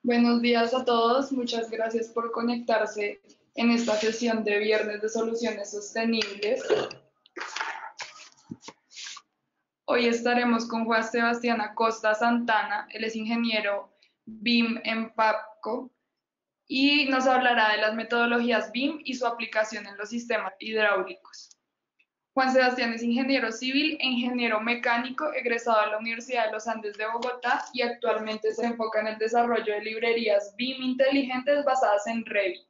Buenos días a todos, muchas gracias por conectarse en esta sesión de Viernes de Soluciones Sostenibles. Hoy estaremos con Juan Sebastián Acosta Santana, él es ingeniero BIM en PAPCO y nos hablará de las metodologías BIM y su aplicación en los sistemas hidráulicos. Juan Sebastián es ingeniero civil e ingeniero mecánico egresado de la Universidad de los Andes de Bogotá y actualmente se enfoca en el desarrollo de librerías BIM inteligentes basadas en Revit,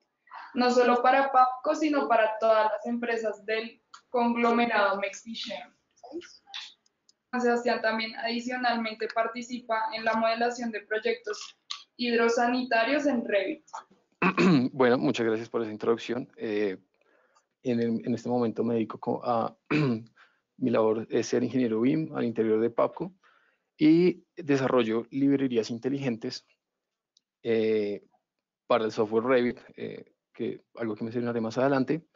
no solo para PAPCO, sino para todas las empresas del conglomerado Mexichem. Juan Sebastián también adicionalmente participa en la modelación de proyectos hidrosanitarios en Revit. Bueno, muchas gracias por esa introducción. En este momento me dedico a mi labor es ser ingeniero BIM al interior de PAPCO y desarrollo librerías inteligentes para el software Revit, algo que mencionaré más adelante,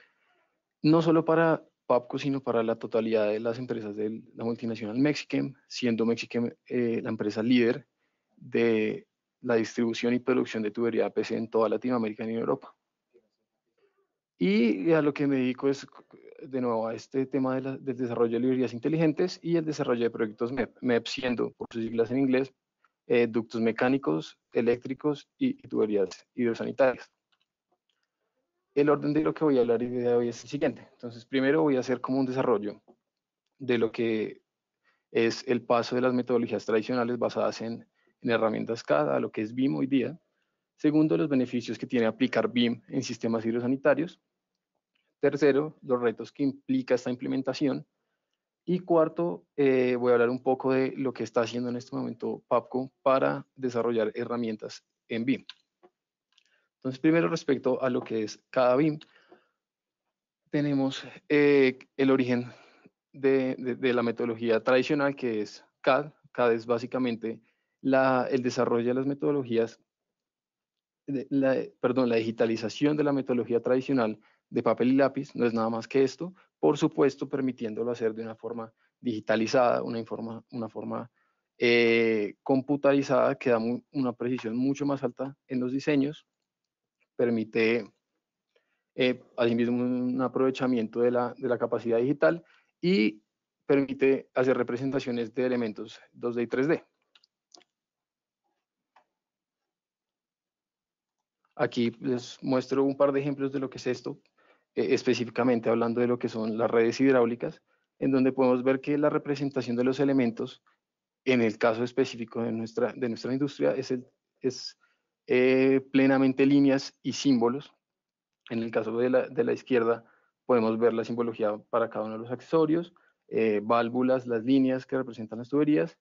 no solo para PAPCO, sino para la totalidad de las empresas de la multinacional Mexichem, siendo Mexichem la empresa líder de la distribución y producción de tubería APC en toda Latinoamérica y en Europa. Y a lo que me dedico es, de nuevo, a este tema del desarrollo de librerías inteligentes y el desarrollo de proyectos MEP siendo, por sus siglas en inglés, ductos mecánicos, eléctricos y tuberías hidrosanitarias. El orden de lo que voy a hablar el día de hoy es el siguiente. Entonces, primero voy a hacer como un desarrollo de lo que es el paso de las metodologías tradicionales basadas en herramientas CAD a lo que es BIM hoy día. Segundo, los beneficios que tiene aplicar BIM en sistemas hidrosanitarios. Tercero, los retos que implica esta implementación. Y cuarto, voy a hablar un poco de lo que está haciendo en este momento PAPCO para desarrollar herramientas en BIM. Entonces, primero respecto a lo que es cada BIM, tenemos el origen de la metodología tradicional que es CAD. CAD es básicamente el desarrollo de las metodologías, la digitalización de la metodología tradicional de papel y lápiz, no es nada más que esto, por supuesto permitiéndolo hacer de una forma digitalizada, una forma computarizada que da una precisión mucho más alta en los diseños, permite asimismo un aprovechamiento de la capacidad digital y permite hacer representaciones de elementos 2D y 3D. Aquí les muestro un par de ejemplos de lo que es esto, específicamente hablando de lo que son las redes hidráulicas, en donde podemos ver que la representación de los elementos, en el caso específico de nuestra industria, es plenamente líneas y símbolos. En el caso de la izquierda, podemos ver la simbología para cada uno de los accesorios, válvulas, las líneas que representan las tuberías,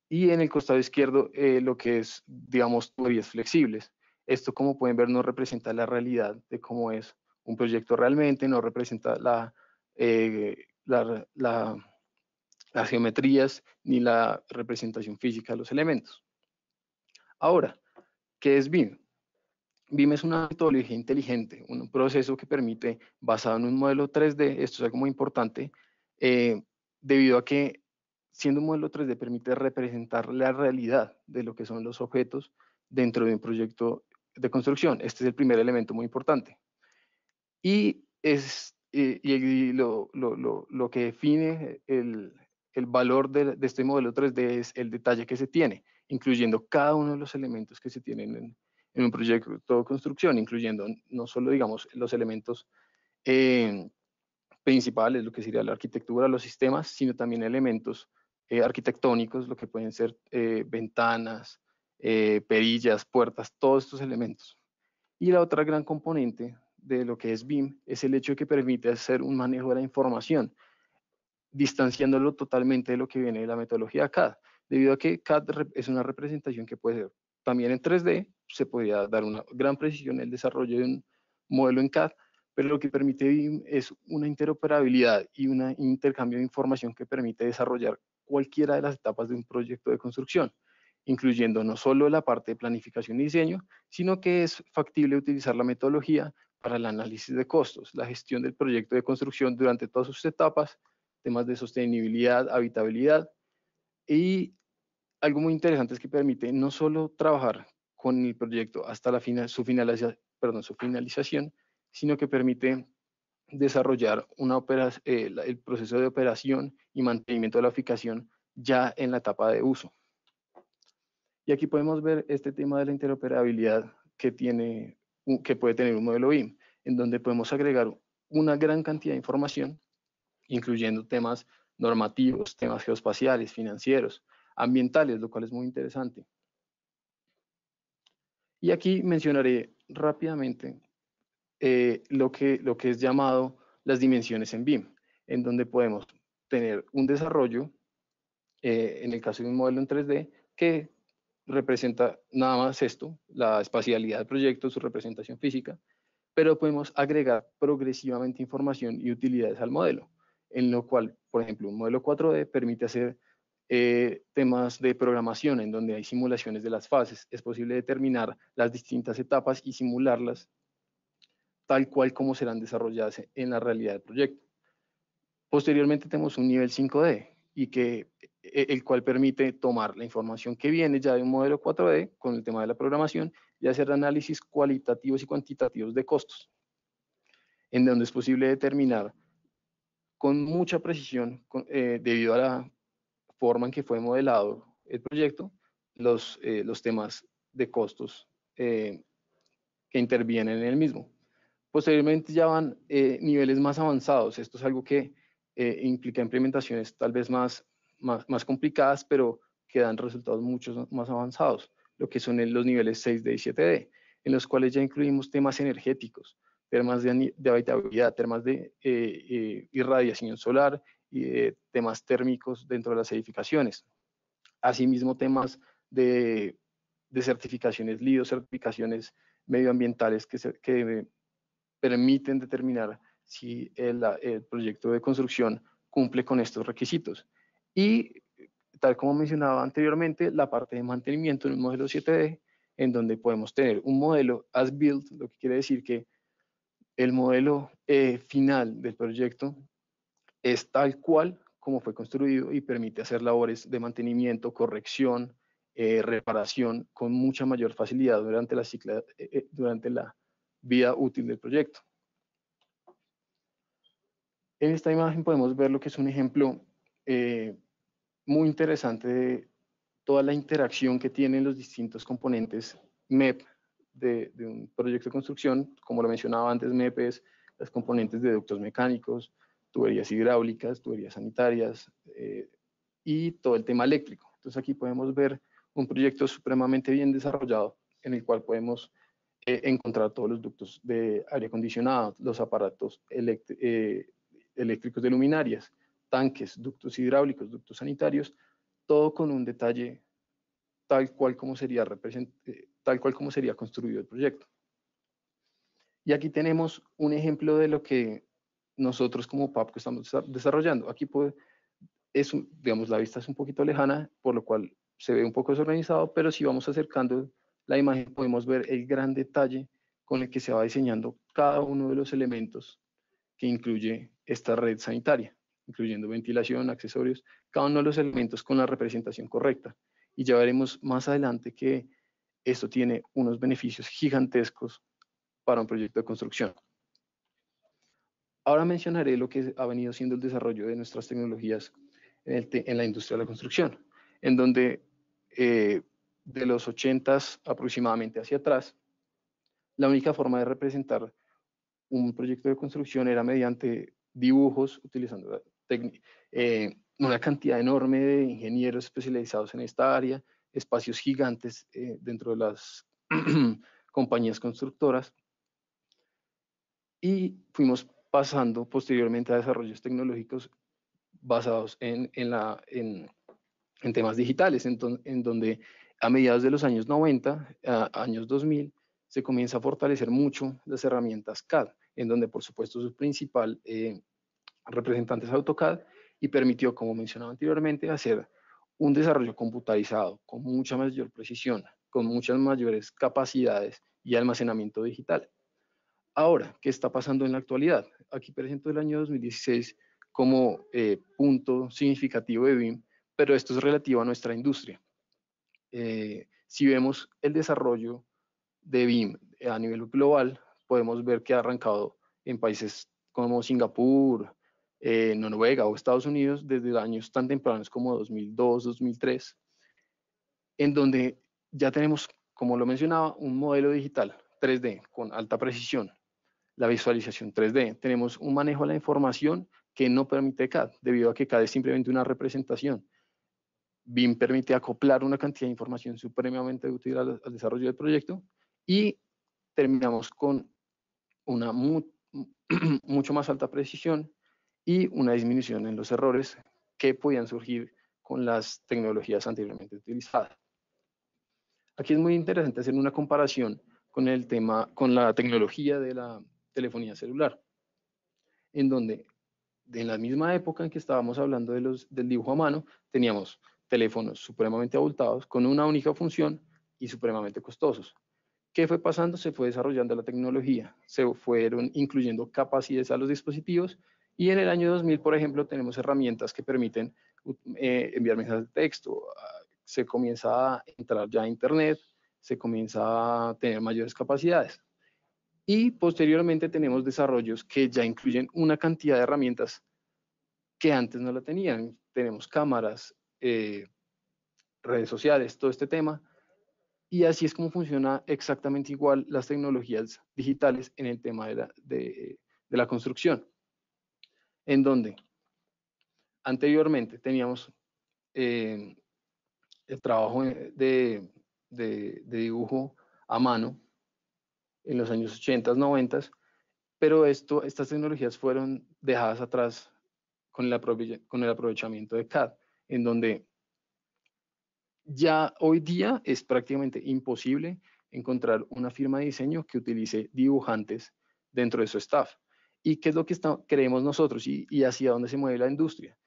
y en el costado izquierdo lo que es, digamos, tuberías flexibles. Esto, como pueden ver, no representa la realidad de cómo es un proyecto realmente, no representa las geometrías ni la representación física de los elementos. Ahora, ¿qué es BIM? BIM es una metodología inteligente, un proceso que permite, basado en un modelo 3D, esto es algo muy importante, debido a que siendo un modelo 3D permite representar la realidad de lo que son los objetos dentro de un proyecto de construcción. Este es el primer elemento muy importante. Y lo que define el valor de este modelo 3D es el detalle que se tiene, incluyendo cada uno de los elementos que se tienen en un proyecto de construcción, incluyendo no solo, digamos, los elementos principales, lo que sería la arquitectura, los sistemas, sino también elementos arquitectónicos, lo que pueden ser ventanas, perillas, puertas, todos estos elementos. Y la otra gran componente de lo que es BIM es el hecho de que permite hacer un manejo de la información, distanciándolo totalmente de lo que viene de la metodología CAD, debido a que CAD es una representación que puede ser también en 3D, se podría dar una gran precisión en el desarrollo de un modelo en CAD, pero lo que permite BIM es una interoperabilidad y un intercambio de información que permite desarrollar cualquiera de las etapas de un proyecto de construcción, incluyendo no solo la parte de planificación y diseño, sino que es factible utilizar la metodología para el análisis de costos, la gestión del proyecto de construcción durante todas sus etapas, temas de sostenibilidad, habitabilidad, y algo muy interesante es que permite no solo trabajar con el proyecto hasta su finalización, sino que permite desarrollar el proceso de operación y mantenimiento de la aplicación ya en la etapa de uso. Y aquí podemos ver este tema de la interoperabilidad que puede tener un modelo BIM, en donde podemos agregar una gran cantidad de información, incluyendo temas normativos, temas geoespaciales, financieros, ambientales, lo cual es muy interesante. Y aquí mencionaré rápidamente lo que es llamado las dimensiones en BIM, en donde podemos tener un desarrollo, en el caso de un modelo en 3D, que representa nada más esto, la espacialidad del proyecto, su representación física, pero podemos agregar progresivamente información y utilidades al modelo, en lo cual, por ejemplo, un modelo 4D permite hacer temas de programación en donde hay simulaciones de las fases. Es posible determinar las distintas etapas y simularlas tal cual como serán desarrolladas en la realidad del proyecto. Posteriormente tenemos un nivel 5D, el cual permite tomar la información que viene ya de un modelo 4D con el tema de la programación y hacer análisis cualitativos y cuantitativos de costos, en donde es posible determinar con mucha precisión, debido a la forma en que fue modelado el proyecto, los temas de costos que intervienen en el mismo. Posteriormente ya van niveles más avanzados. Esto es algo que implica implementaciones tal vez más complicadas, pero que dan resultados mucho más avanzados, lo que son los niveles 6D y 7D, en los cuales ya incluimos temas energéticos, temas de habitabilidad, temas de irradiación solar y temas térmicos dentro de las edificaciones. Asimismo, temas de certificaciones LEED, certificaciones medioambientales que permiten determinar si el proyecto de construcción cumple con estos requisitos. Y tal como mencionaba anteriormente, la parte de mantenimiento en un modelo 7D, en donde podemos tener un modelo as built, lo que quiere decir que el modelo final del proyecto es tal cual como fue construido y permite hacer labores de mantenimiento, corrección, reparación con mucha mayor facilidad durante la vida útil del proyecto. En esta imagen podemos ver lo que es un ejemplo muy interesante de toda la interacción que tienen los distintos componentes MEP de un proyecto de construcción. Como lo mencionaba antes, MEP es los componentes de ductos mecánicos, tuberías hidráulicas, tuberías sanitarias y todo el tema eléctrico. Entonces aquí podemos ver un proyecto supremamente bien desarrollado en el cual podemos encontrar todos los ductos de aire acondicionado, los aparatos eléctricos de luminarias, tanques, ductos hidráulicos, ductos sanitarios, todo con un detalle tal cual como sería construido el proyecto. Y aquí tenemos un ejemplo de lo que nosotros como PAPCO estamos desarrollando. Aquí digamos, la vista es un poquito lejana, por lo cual se ve un poco desorganizado, pero si vamos acercando la imagen podemos ver el gran detalle con el que se va diseñando cada uno de los elementos que incluye esta red sanitaria, incluyendo ventilación, accesorios, cada uno de los elementos con la representación correcta. Y ya veremos más adelante que esto tiene unos beneficios gigantescos para un proyecto de construcción. Ahora mencionaré lo que ha venido siendo el desarrollo de nuestras tecnologías en la industria de la construcción, en donde de los 80s aproximadamente hacia atrás, la única forma de representar un proyecto de construcción era mediante dibujos, utilizando una cantidad enorme de ingenieros especializados en esta área, espacios gigantes dentro de las compañías constructoras, y fuimos pasando posteriormente a desarrollos tecnológicos basados en temas digitales, en donde a mediados de los años 90, años 2000, se comienza a fortalecer mucho las herramientas CAD, en donde por supuesto su principal representante es AutoCAD, y permitió, como mencionaba anteriormente, hacer un desarrollo computarizado con mucha mayor precisión, con muchas mayores capacidades y almacenamiento digital. Ahora, ¿qué está pasando en la actualidad? Aquí presento el año 2016 como punto significativo de BIM, pero esto es relativo a nuestra industria. Si vemos el desarrollo de BIM a nivel global, podemos ver que ha arrancado en países como Singapur, Noruega o Estados Unidos desde años tan tempranos como 2002, 2003, en donde ya tenemos, como lo mencionaba, un modelo digital 3D con alta precisión, la visualización 3D. Tenemos un manejo de la información que no permite CAD, debido a que CAD es simplemente una representación. BIM permite acoplar una cantidad de información supremamente útil al desarrollo del proyecto y terminamos con una mucho más alta precisión y una disminución en los errores que podían surgir con las tecnologías anteriormente utilizadas. Aquí es muy interesante hacer una comparación con el tema, con la tecnología de la telefonía celular, en donde en la misma época en que estábamos hablando del dibujo a mano, teníamos teléfonos supremamente abultados con una única función y supremamente costosos. ¿Qué fue pasando? Se fue desarrollando la tecnología, se fueron incluyendo capacidades a los dispositivos y en el año 2000, por ejemplo, tenemos herramientas que permiten enviar mensajes de texto, se comienza a entrar ya a Internet, se comienza a tener mayores capacidades. Y posteriormente tenemos desarrollos que ya incluyen una cantidad de herramientas que antes no la tenían. Tenemos cámaras, redes sociales, todo este tema. Y así es como funciona exactamente igual las tecnologías digitales en el tema de la construcción, en donde anteriormente teníamos el trabajo de dibujo a mano en los años 80, 90, pero estas tecnologías fueron dejadas atrás con el aprovechamiento de CAD, en donde ya hoy día es prácticamente imposible encontrar una firma de diseño que utilice dibujantes dentro de su staff. ¿Y qué es lo que creemos nosotros y hacia dónde se mueve la industria?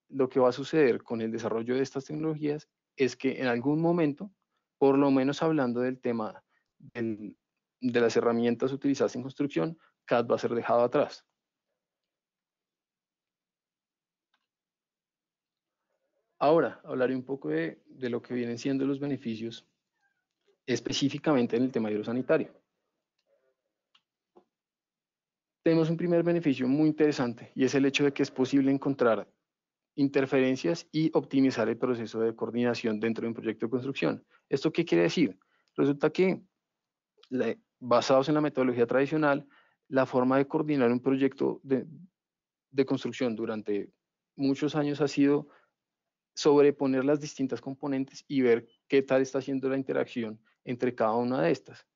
Lo que va a suceder con el desarrollo de estas tecnologías es que en algún momento, por lo menos hablando del tema de las herramientas utilizadas en construcción, CAD va a ser dejado atrás. Ahora, hablaré un poco de lo que vienen siendo los beneficios específicamente en el tema hidrosanitario. Tenemos un primer beneficio muy interesante y es el hecho de que es posible encontrar interferencias y optimizar el proceso de coordinación dentro de un proyecto de construcción. ¿Esto qué quiere decir? Resulta que, basados en la metodología tradicional, la forma de coordinar un proyecto de construcción durante muchos años ha sido sobreponer las distintas componentes y ver qué tal está haciendo la interacción entre cada una de estas.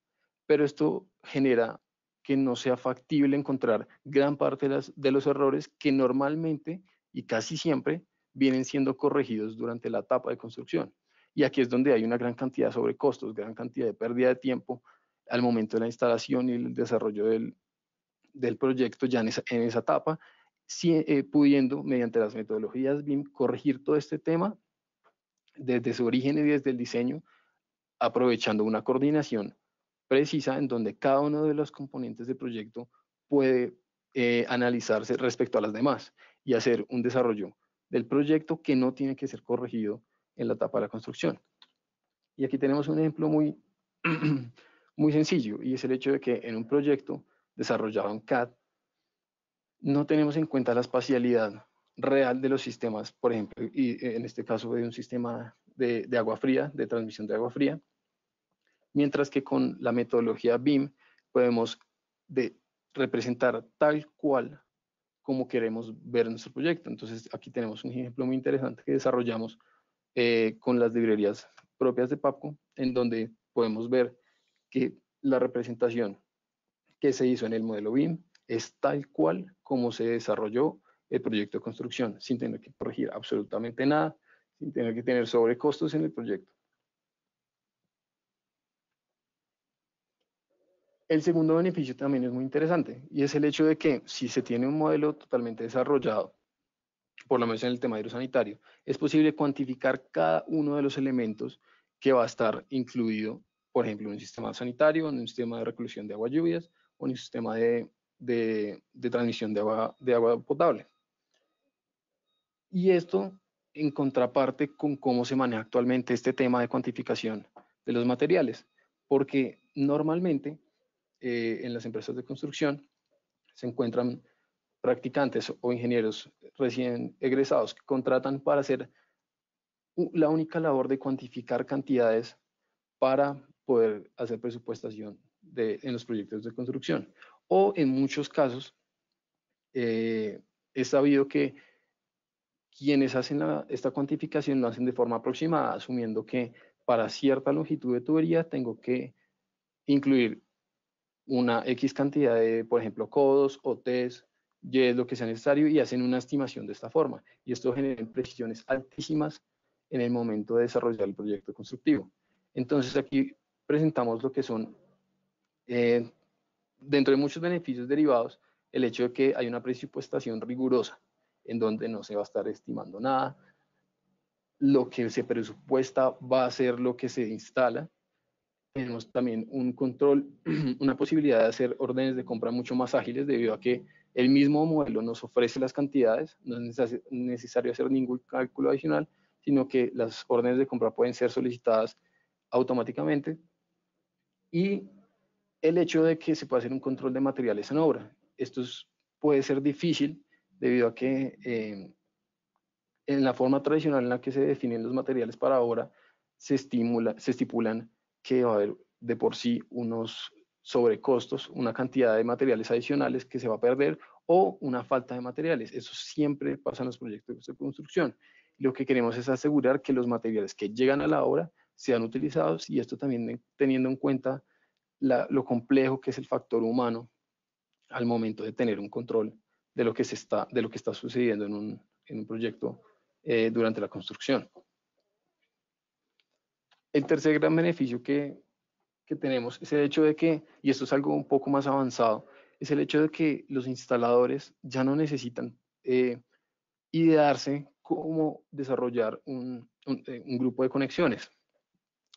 Pero esto genera que no sea factible encontrar gran parte de los errores que normalmente y casi siempre vienen siendo corregidos durante la etapa de construcción. Y aquí es donde hay una gran cantidad de sobrecostos, gran cantidad de pérdida de tiempo al momento de la instalación y el desarrollo del proyecto ya en esa etapa, pudiendo, mediante las metodologías BIM, corregir todo este tema desde su origen y desde el diseño, aprovechando una coordinación precisa en donde cada uno de los componentes del proyecto puede analizarse respecto a las demás y hacer un desarrollo del proyecto que no tiene que ser corregido en la etapa de la construcción. Y aquí tenemos un ejemplo muy, muy sencillo, y es el hecho de que en un proyecto desarrollado en CAD no tenemos en cuenta la espacialidad real de los sistemas, por ejemplo, y en este caso de un sistema de agua fría, de transmisión de agua fría, mientras que con la metodología BIM podemos representar tal cual como queremos ver nuestro proyecto. Entonces aquí tenemos un ejemplo muy interesante que desarrollamos con las librerías propias de Papco, en donde podemos ver que la representación que se hizo en el modelo BIM es tal cual como se desarrolló el proyecto de construcción, sin tener que corregir absolutamente nada, sin tener que tener sobrecostos en el proyecto. El segundo beneficio también es muy interesante y es el hecho de que si se tiene un modelo totalmente desarrollado, por lo menos en el tema hidrosanitario, es posible cuantificar cada uno de los elementos que va a estar incluido, por ejemplo, en un sistema sanitario, en un sistema de recolección de agua lluvias o en un sistema de transmisión de agua potable. Y esto en contraparte con cómo se maneja actualmente este tema de cuantificación de los materiales, porque normalmente en las empresas de construcción se encuentran practicantes o ingenieros recién egresados que contratan para hacer la única labor de cuantificar cantidades para poder hacer presupuestación en los proyectos de construcción. O en muchos casos, es sabido que quienes hacen esta cuantificación lo hacen de forma aproximada, asumiendo que para cierta longitud de tubería tengo que incluir una X cantidad de, por ejemplo, codos o Ts, Y es lo que sea necesario y hacen una estimación de esta forma. Y esto genera precisiones altísimas en el momento de desarrollar el proyecto constructivo. Entonces aquí presentamos lo que son, dentro de muchos beneficios derivados, el hecho de que hay una presupuestación rigurosa, en donde no se va a estar estimando nada, lo que se presupuesta va a ser lo que se instala. Tenemos también un control, una posibilidad de hacer órdenes de compra mucho más ágiles debido a que el mismo modelo nos ofrece las cantidades, no es necesario hacer ningún cálculo adicional, sino que las órdenes de compra pueden ser solicitadas automáticamente. Y el hecho de que se pueda hacer un control de materiales en obra. Esto puede ser difícil debido a que en la forma tradicional en la que se definen los materiales para obra, se estipulan que va a haber de por sí unos sobrecostos, una cantidad de materiales adicionales que se va a perder o una falta de materiales. Eso siempre pasa en los proyectos de construcción. Lo que queremos es asegurar que los materiales que llegan a la obra sean utilizados y esto también teniendo en cuenta lo complejo que es el factor humano al momento de tener un control de lo que está sucediendo en un proyecto durante la construcción. El tercer gran beneficio que tenemos es el hecho de que, y esto es algo un poco más avanzado, es el hecho de que los instaladores ya no necesitan idearse cómo desarrollar un grupo de conexiones,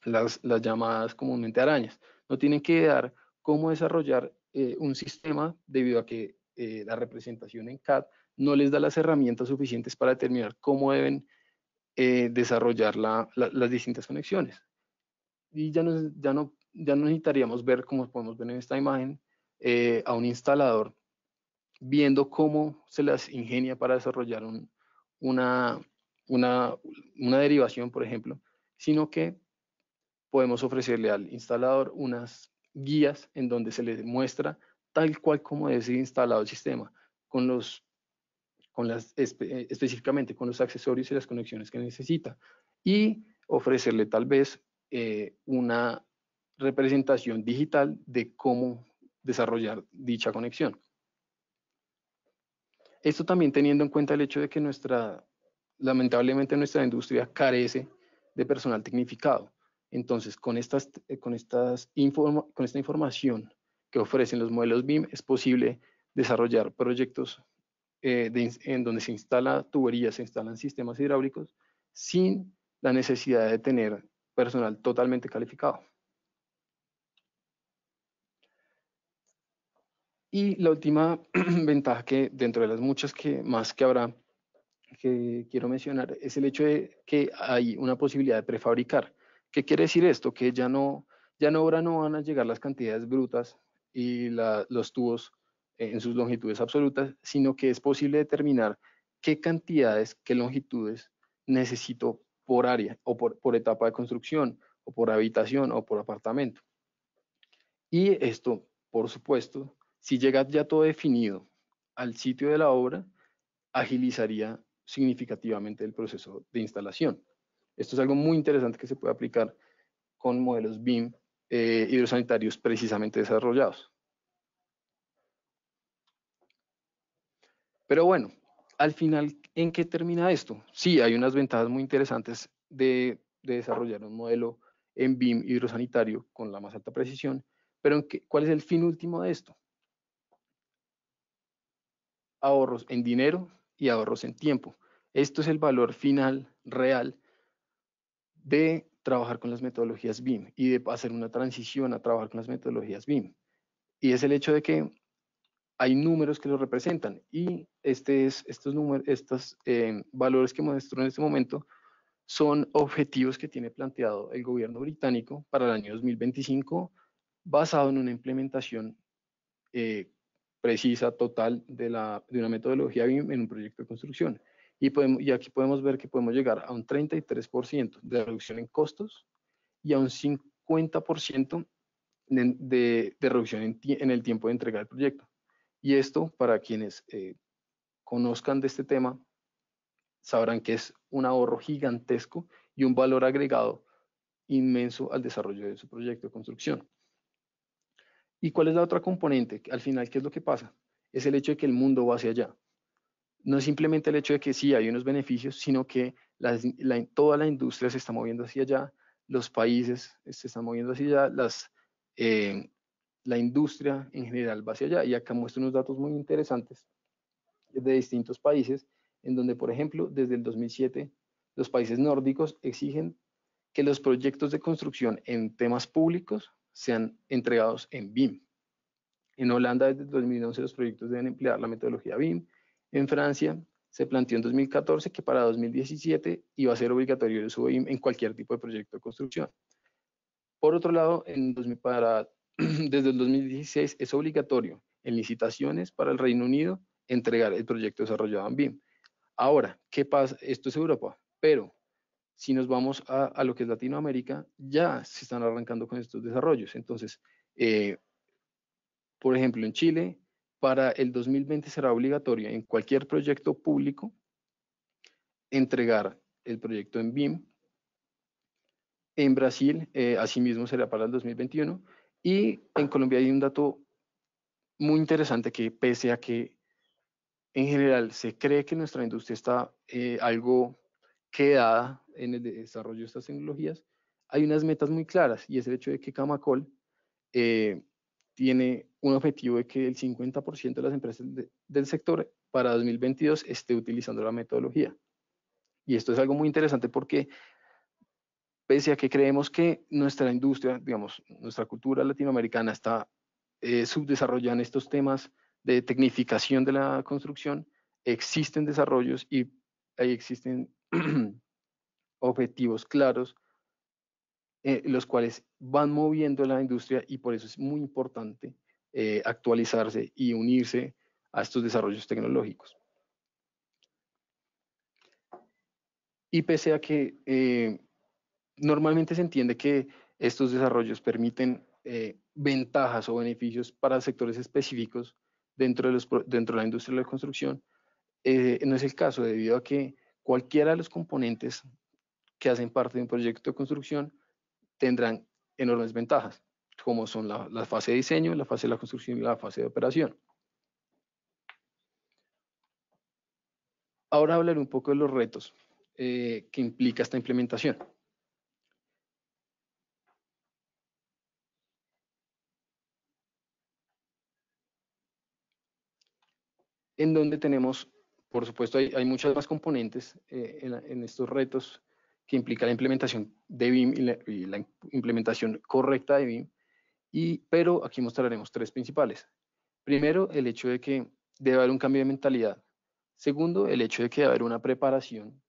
las llamadas comúnmente arañas. No tienen que idear cómo desarrollar un sistema debido a que la representación en CAD no les da las herramientas suficientes para determinar cómo deben desarrollar las distintas conexiones. Y ya no necesitaríamos ver, como podemos ver en esta imagen, a un instalador viendo cómo se las ingenia para desarrollar una, una derivación, por ejemplo, sino que podemos ofrecerle al instalador unas guías en donde se le muestra tal cual como debe ser instalado el sistema, específicamente con los accesorios y las conexiones que necesita, y ofrecerle tal vez una representación digital de cómo desarrollar dicha conexión. Esto también teniendo en cuenta el hecho de que lamentablemente nuestra industria carece de personal tecnificado. Entonces, con esta información que ofrecen los modelos BIM, es posible desarrollar proyectos en donde se instala tuberías, se instalan sistemas hidráulicos, sin la necesidad de tener personal totalmente calificado. Y la última ventaja que dentro de las muchas que habrá, que quiero mencionar, es el hecho de que hay una posibilidad de prefabricar. ¿Qué quiere decir esto? Que ya ahora no van a llegar las cantidades brutas y los tubos en sus longitudes absolutas, sino que es posible determinar qué cantidades, qué longitudes necesito por área o por etapa de construcción o por habitación o por apartamento. Y esto, por supuesto, si llega ya todo definido al sitio de la obra, agilizaría significativamente el proceso de instalación. Esto es algo muy interesante que se puede aplicar con modelos BIM hidrosanitarios precisamente desarrollados. Pero bueno, al final, ¿en qué termina esto? Sí, hay unas ventajas muy interesantes de desarrollar un modelo en BIM hidrosanitario con la más alta precisión, pero ¿cuál es el fin último de esto? Ahorros en dinero y ahorros en tiempo. Esto es el valor final real de trabajar con las metodologías BIM y de hacer una transición a trabajar con las metodologías BIM. Y es el hecho de que hay números que lo representan y estos valores que muestro en este momento son objetivos que tiene planteado el gobierno británico para el año 2025, basado en una implementación precisa, total, de una metodología BIM en un proyecto de construcción. Y aquí podemos ver que podemos llegar a un 33% de reducción en costos y a un 50% de reducción en el tiempo de entrega del proyecto. Y esto, para quienes conozcan de este tema, sabrán que es un ahorro gigantesco y un valor agregado inmenso al desarrollo de su proyecto de construcción. ¿Y cuál es la otra componente? Al final, ¿qué es lo que pasa? Es el hecho de que el mundo va hacia allá. No es simplemente el hecho de que sí hay unos beneficios, sino que toda la industria se está moviendo hacia allá, los países se están moviendo hacia allá, la industria en general va hacia allá. Y acá muestro unos datos muy interesantes de distintos países, en donde, por ejemplo, desde el 2007, los países nórdicos exigen que los proyectos de construcción en temas públicos sean entregados en BIM. En Holanda, desde el 2011, los proyectos deben emplear la metodología BIM. En Francia, se planteó en 2014 que para 2017 iba a ser obligatorio el uso de BIM en cualquier tipo de proyecto de construcción. Por otro lado, desde el 2016 es obligatorio en licitaciones para el Reino Unido entregar el proyecto desarrollado en BIM. Ahora, ¿qué pasa? Esto es Europa, pero si nos vamos a lo que es Latinoamérica, ya se están arrancando con estos desarrollos. Entonces, por ejemplo, en Chile, para el 2020 será obligatorio en cualquier proyecto público entregar el proyecto en BIM. En Brasil, asimismo, será para el 2021. Y en Colombia hay un dato muy interesante que pese a que en general se cree que nuestra industria está algo quedada en el desarrollo de estas tecnologías, hay unas metas muy claras y es el hecho de que Camacol tiene un objetivo de que el 50% de las empresas del sector para 2022 esté utilizando la metodología. Y esto es algo muy interesante porque pese a que creemos que nuestra industria, digamos, nuestra cultura latinoamericana está subdesarrollada en estos temas de tecnificación de la construcción, existen desarrollos y ahí existen objetivos claros, los cuales van moviendo la industria y por eso es muy importante actualizarse y unirse a estos desarrollos tecnológicos. Y pese a que normalmente se entiende que estos desarrollos permiten ventajas o beneficios para sectores específicos dentro de la industria de la construcción, no es el caso debido a que cualquiera de los componentes que hacen parte de un proyecto de construcción tendrán enormes ventajas, como son la fase de diseño, la fase de la construcción y la fase de operación. Ahora hablaré un poco de los retos que implica esta implementación. En donde tenemos, por supuesto, hay muchas más componentes en estos retos que implica la implementación de BIM y la implementación correcta de BIM, pero aquí mostraremos tres principales. Primero, el hecho de que debe haber un cambio de mentalidad. Segundo, el hecho de que debe haber una preparación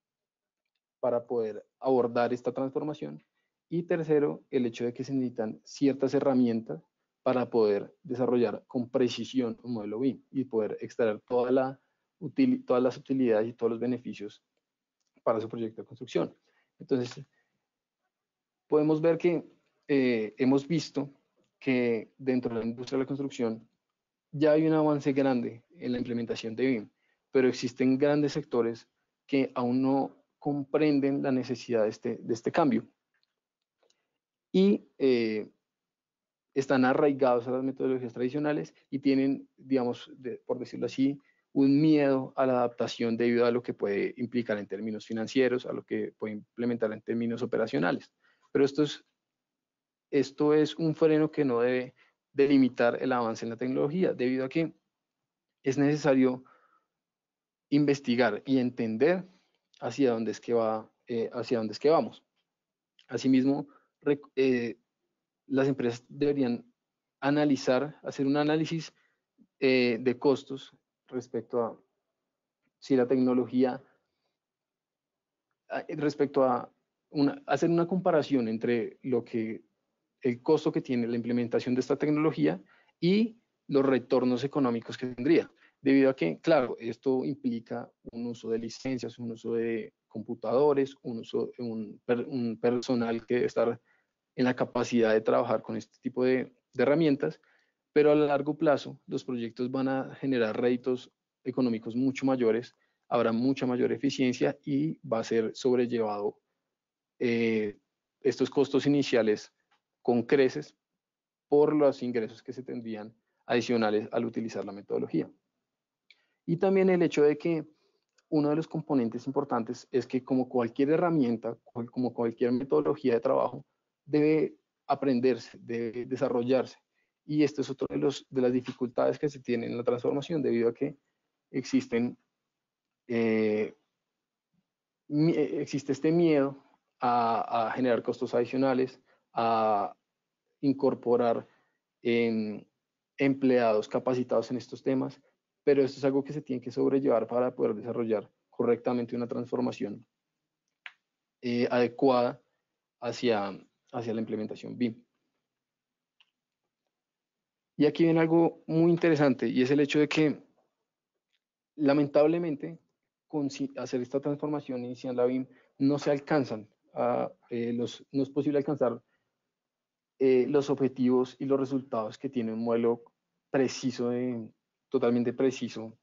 para poder abordar esta transformación. Y tercero, el hecho de que se necesitan ciertas herramientas para poder desarrollar con precisión un modelo BIM y poder extraer todas las utilidades y todos los beneficios para su proyecto de construcción. Entonces, podemos ver que hemos visto que dentro de la industria de la construcción ya hay un avance grande en la implementación de BIM, pero existen grandes sectores que aún no comprenden la necesidad de este cambio y están arraigados a las metodologías tradicionales y tienen, digamos, por decirlo así, un miedo a la adaptación debido a lo que puede implicar en términos financieros, a lo que puede implementar en términos operacionales. Pero esto es un freno que no debe delimitar el avance en la tecnología, debido a que es necesario investigar y entender hacia dónde es que vamos. Asimismo, las empresas deberían hacer un análisis de costos respecto a si la tecnología respecto a hacer una comparación entre el costo que tiene la implementación de esta tecnología y los retornos económicos que tendría. Debido a que, claro, esto implica un uso de licencias, un uso de computadores, un personal que debe estar en la capacidad de trabajar con este tipo de herramientas, pero a largo plazo los proyectos van a generar réditos económicos mucho mayores, habrá mucha mayor eficiencia y va a ser sobrellevado estos costos iniciales con creces por los ingresos que se tendrían adicionales al utilizar la metodología. Y también el hecho de que uno de los componentes importantes es que como cualquier herramienta, como cualquier metodología de trabajo, debe aprenderse, debe desarrollarse. Y esto es otro de las dificultades que se tienen en la transformación, debido a que existen, existe este miedo a generar costos adicionales, a incorporar empleados capacitados en estos temas, pero esto es algo que se tiene que sobrellevar para poder desarrollar correctamente una transformación adecuada hacia la implementación BIM. Y aquí viene algo muy interesante, y es el hecho de que lamentablemente con hacer esta transformación inicial la BIM no se alcanzan, no es posible alcanzar los objetivos y los resultados que tiene un modelo preciso, totalmente preciso,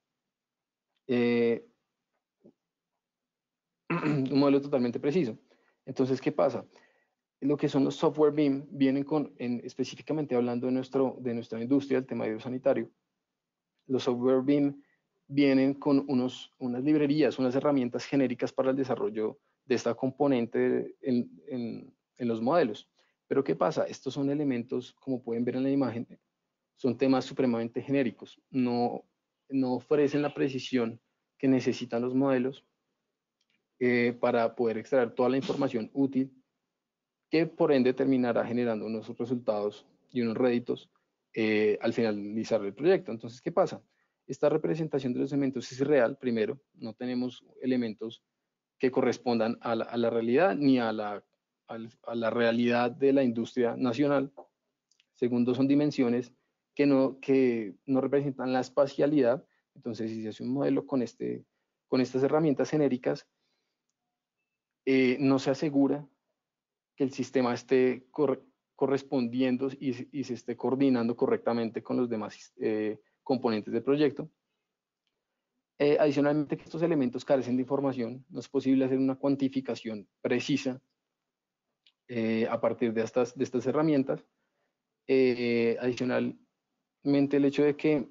un modelo totalmente preciso. Entonces, ¿qué pasa? Lo que son los software BIM vienen específicamente hablando de nuestra industria, el tema de sanitario. Los software BIM vienen con unas librerías, unas herramientas genéricas para el desarrollo de esta componente en los modelos. Pero ¿qué pasa? Estos son elementos, como pueden ver en la imagen, son temas supremamente genéricos. No ofrecen la precisión que necesitan los modelos para poder extraer toda la información útil que por ende terminará generando unos resultados y unos réditos al finalizar el proyecto. Entonces, ¿qué pasa? Esta representación de los elementos es irreal, primero, no tenemos elementos que correspondan a la realidad ni a la realidad de la industria nacional. Segundo, son dimensiones que no representan la espacialidad. Entonces, si se hace un modelo con estas herramientas genéricas, no se asegura que el sistema esté correspondiendo y se esté coordinando correctamente con los demás componentes del proyecto. Adicionalmente, que estos elementos carecen de información, no es posible hacer una cuantificación precisa a partir de estas herramientas. Adicionalmente, el hecho de que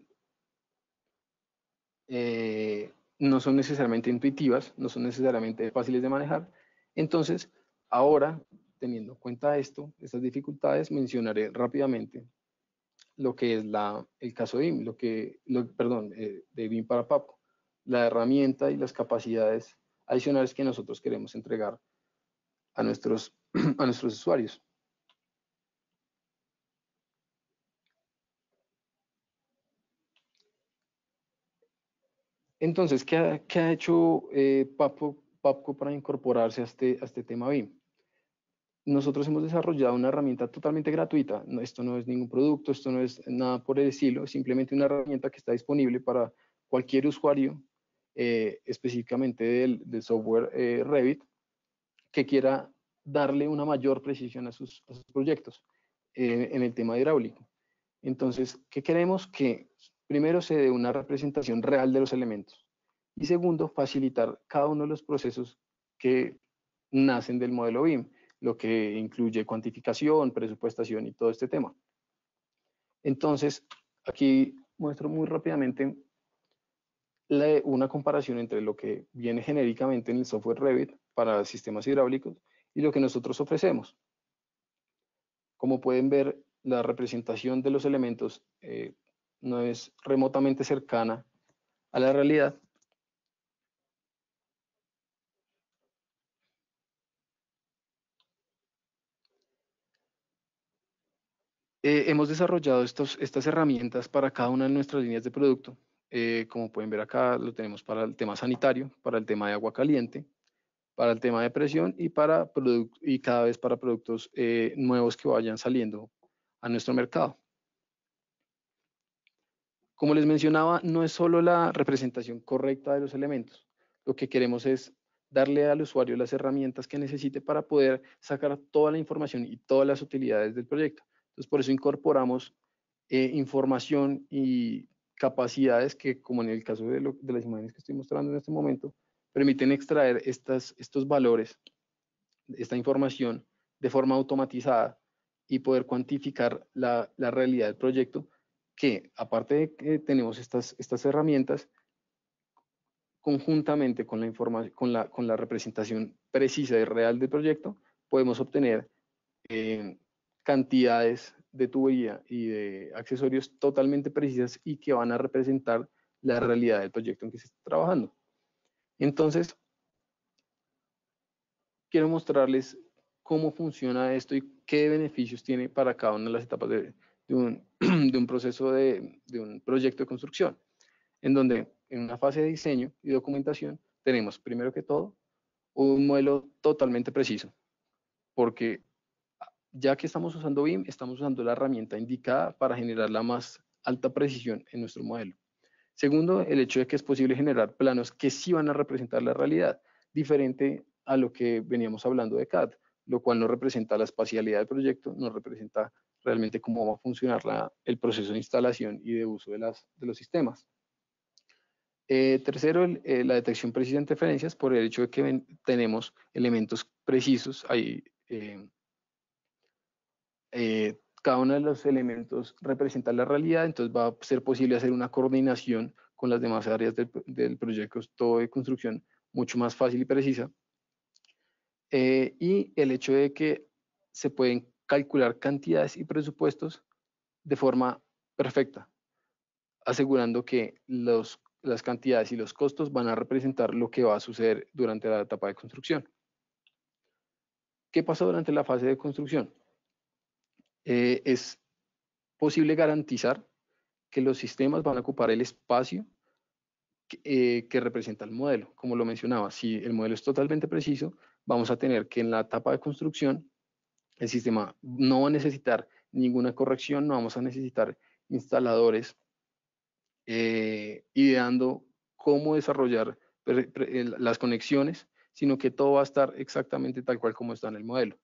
no son necesariamente intuitivas, no son necesariamente fáciles de manejar. Entonces, ahora, teniendo en cuenta estas dificultades, mencionaré rápidamente lo que es el caso de BIM, de BIM para PAPCO, la herramienta y las capacidades adicionales que nosotros queremos entregar a nuestros usuarios. Entonces, ¿qué ha hecho PAPCO para incorporarse a este tema BIM? Nosotros hemos desarrollado una herramienta totalmente gratuita. Esto no es ningún producto, esto no es nada por el estilo, es simplemente una herramienta que está disponible para cualquier usuario, específicamente del software Revit, que quiera darle una mayor precisión a sus proyectos en el tema hidráulico. Entonces, ¿qué queremos? Que primero se dé una representación real de los elementos y segundo, facilitar cada uno de los procesos que nacen del modelo BIM, lo que incluye cuantificación, presupuestación y todo este tema. Entonces, aquí muestro muy rápidamente una comparación entre lo que viene genéricamente en el software Revit para sistemas hidráulicos y lo que nosotros ofrecemos. Como pueden ver, la representación de los elementos no es remotamente cercana a la realidad. Hemos desarrollado estas herramientas para cada una de nuestras líneas de producto. Como pueden ver acá, lo tenemos para el tema sanitario, para el tema de agua caliente, para el tema de presión y, y cada vez para productos nuevos que vayan saliendo a nuestro mercado. Como les mencionaba, no es solo la representación correcta de los elementos. Lo que queremos es darle al usuario las herramientas que necesite para poder sacar toda la información y todas las utilidades del proyecto. Entonces, por eso incorporamos información y capacidades que, como en el caso de las imágenes que estoy mostrando en este momento, permiten extraer estos valores, esta información de forma automatizada y poder cuantificar la realidad del proyecto, que aparte de que tenemos estas herramientas, conjuntamente con con la representación precisa y real del proyecto, podemos obtener cantidades de tubería y de accesorios totalmente precisas y que van a representar la realidad del proyecto en que se está trabajando. Entonces, quiero mostrarles cómo funciona esto y qué beneficios tiene para cada una de las etapas de un proceso de un proyecto de construcción, en donde en una fase de diseño y documentación tenemos, primero que todo, un modelo totalmente preciso, porque ya que estamos usando BIM, estamos usando la herramienta indicada para generar la más alta precisión en nuestro modelo. Segundo, el hecho de que es posible generar planos que sí van a representar la realidad, diferente a lo que veníamos hablando de CAD, lo cual no representa la espacialidad del proyecto, no representa realmente cómo va a funcionar el proceso de instalación y de uso de los sistemas. Tercero, la detección precisa de interferencias por el hecho de que tenemos elementos precisos. Cada uno de los elementos representa la realidad, entonces va a ser posible hacer una coordinación con las demás áreas del proyecto de construcción mucho más fácil y precisa. Y el hecho de que se pueden calcular cantidades y presupuestos de forma perfecta, asegurando que las cantidades y los costos van a representar lo que va a suceder durante la etapa de construcción. ¿Qué pasa durante la fase de construcción? Es posible garantizar que los sistemas van a ocupar el espacio que representa el modelo. Como lo mencionaba, si el modelo es totalmente preciso, vamos a tener que en la etapa de construcción el sistema no va a necesitar ninguna corrección, no vamos a necesitar instaladores ideando cómo desarrollar las conexiones, sino que todo va a estar exactamente tal cual como está en el modelo.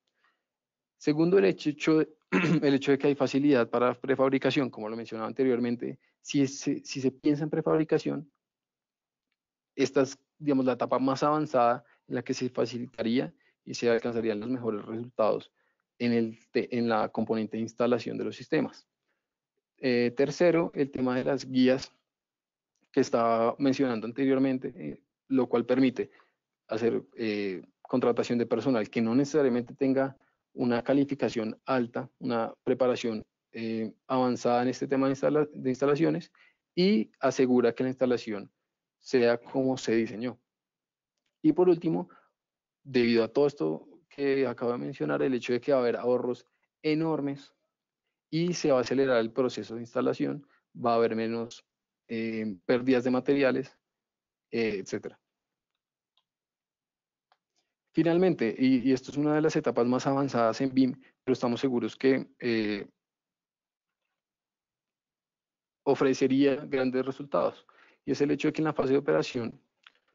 Segundo, el hecho de que hay facilidad para prefabricación, como lo mencionaba anteriormente, si se piensa en prefabricación, esta es, digamos, la etapa más avanzada en la que se facilitaría y se alcanzarían los mejores resultados en la componente de instalación de los sistemas. Tercero, el tema de las guías que estaba mencionando anteriormente, lo cual permite hacer contratación de personal que no necesariamente tenga una calificación alta, una preparación avanzada en este tema de instalaciones, y asegura que la instalación sea como se diseñó. Y por último, debido a todo esto que acabo de mencionar, el hecho de que va a haber ahorros enormes y se va a acelerar el proceso de instalación, va a haber menos pérdidas de materiales, etcétera. Finalmente, y esto es una de las etapas más avanzadas en BIM, pero estamos seguros que ofrecería grandes resultados, y es el hecho de que en la fase de operación,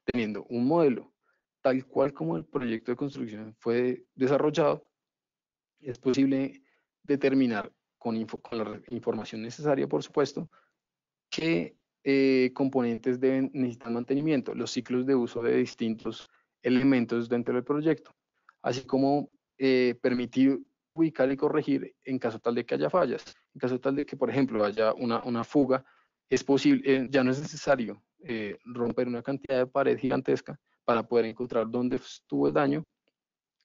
teniendo un modelo tal cual como el proyecto de construcción fue desarrollado, es posible determinar con la información necesaria, por supuesto, qué componentes necesitan mantenimiento, los ciclos de uso de distintos elementos dentro del proyecto, así como permitir ubicar y corregir en caso tal de que haya fallas. En caso tal de que, por ejemplo, haya una fuga, es posible, ya no es necesario romper una cantidad de pared gigantesca para poder encontrar dónde estuvo el daño,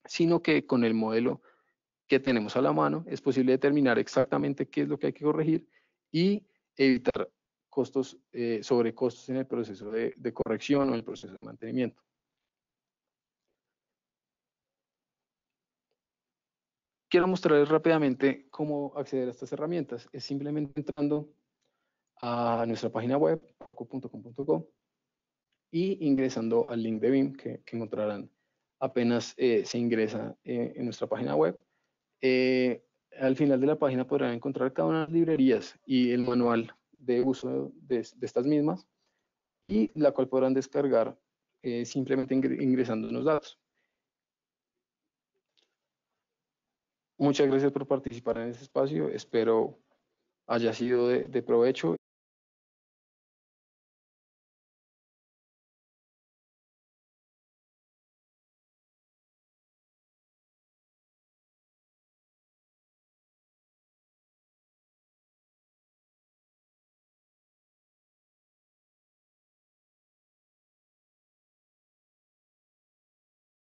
sino que con el modelo que tenemos a la mano es posible determinar exactamente qué es lo que hay que corregir y evitar costos, sobrecostos en el proceso de corrección o en el proceso de mantenimiento. Quiero mostrarles rápidamente cómo acceder a estas herramientas. Es simplemente entrando a nuestra página web, paco.com.co, y ingresando al link de BIM que encontrarán apenas se ingresa en nuestra página web. Al final de la página podrán encontrar cada una de las librerías y el manual de uso de estas mismas, y la cual podrán descargar simplemente ingresando unos datos. Muchas gracias por participar en este espacio, espero haya sido de provecho